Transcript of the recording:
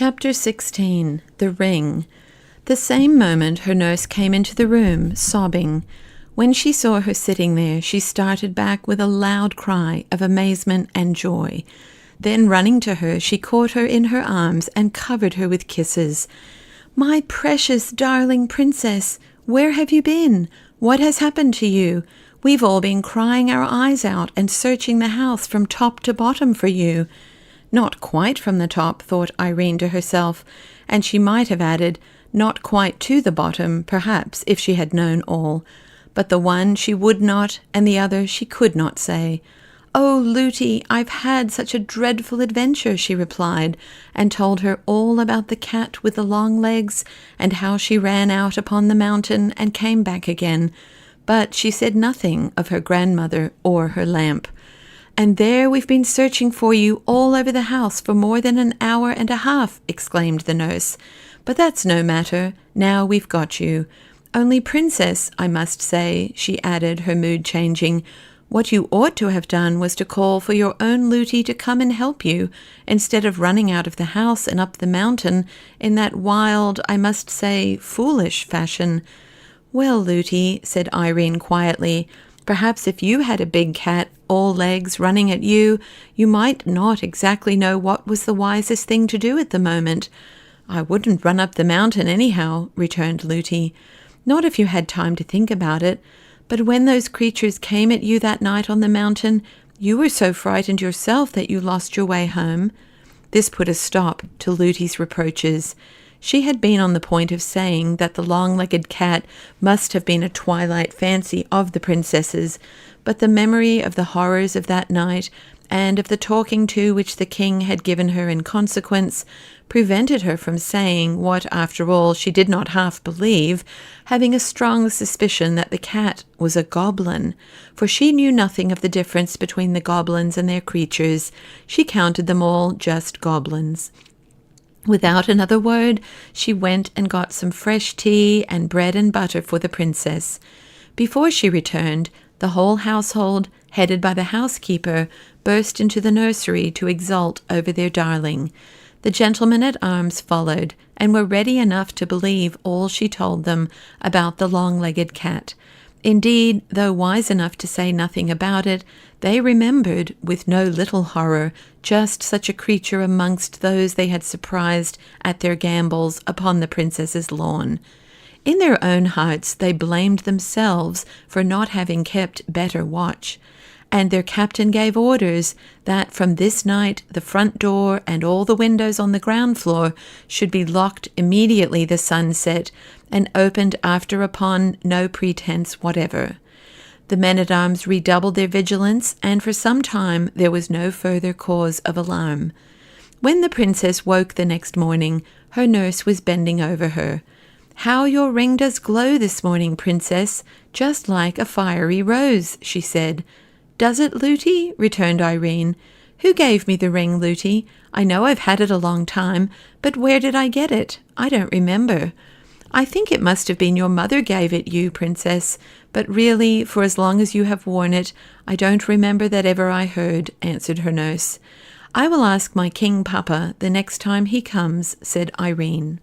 Chapter 16. The Ring. The same moment her nurse came into the room, sobbing. When she saw her sitting there, she started back with a loud cry of amazement and joy. Then, running to her, she caught her in her arms and covered her with kisses. "My precious, darling princess, where have you been? What has happened to you? We've all been crying our eyes out and searching the house from top to bottom for you." Not quite from the top, thought Irene to herself, and she might have added, not quite to the bottom, perhaps, if she had known all. But the one she would not, and the other she could not say. "Oh, Lootie, I've had such a dreadful adventure," she replied, and told her all about the cat with the long legs, and how she ran out upon the mountain and came back again. But she said nothing of her grandmother or her lamp. "And there we've been searching for you all over the house for more than an hour and a half," exclaimed the nurse. "But that's no matter. Now we've got you. Only, princess, I must say," she added, her mood changing, "what you ought to have done was to call for your own Lootie to come and help you, instead of running out of the house and up the mountain in that wild, I must say, foolish fashion." "Well, Lootie," said Irene quietly, "perhaps if you had a big cat, all legs, running at you, you might not exactly know what was the wisest thing to do at the moment." "I wouldn't run up the mountain anyhow," returned Lootie. "Not if you had time to think about it. But when those creatures came at you that night on the mountain, you were so frightened yourself that you lost your way home." This put a stop to Lootie's reproaches. She had been on the point of saying that the long-legged cat must have been a twilight fancy of the princess's, but the memory of the horrors of that night, and of the talking to which the king had given her in consequence, prevented her from saying what, after all, she did not half believe, having a strong suspicion that the cat was a goblin, for she knew nothing of the difference between the goblins and their creatures. She counted them all just goblins. Without another word, she went and got some fresh tea and bread and butter for the princess. Before she returned, the whole household, headed by the housekeeper, burst into the nursery to exult over their darling. The gentlemen-at-arms followed, and were ready enough to believe all she told them about the long-legged cat. Indeed, though wise enough to say nothing about it, they remembered, with no little horror, just such a creature amongst those they had surprised at their gambols upon the princess's lawn. In their own hearts they blamed themselves for not having kept better watch, and their captain gave orders that from this night the front door and all the windows on the ground floor should be locked immediately the sun set, and opened after upon no pretence whatever. The men-at-arms redoubled their vigilance, and for some time there was no further cause of alarm. When the princess woke the next morning, her nurse was bending over her. "How your ring does glow this morning, princess, just like a fiery rose," she said. "Does it, Lootie?" returned Irene. "Who gave me the ring, Lootie? I know I've had it a long time, but where did I get it? I don't remember." "I think it must have been your mother gave it you, princess, but really, for as long as you have worn it, I don't remember that ever I heard," answered her nurse. "I will ask my king papa the next time he comes," said Irene.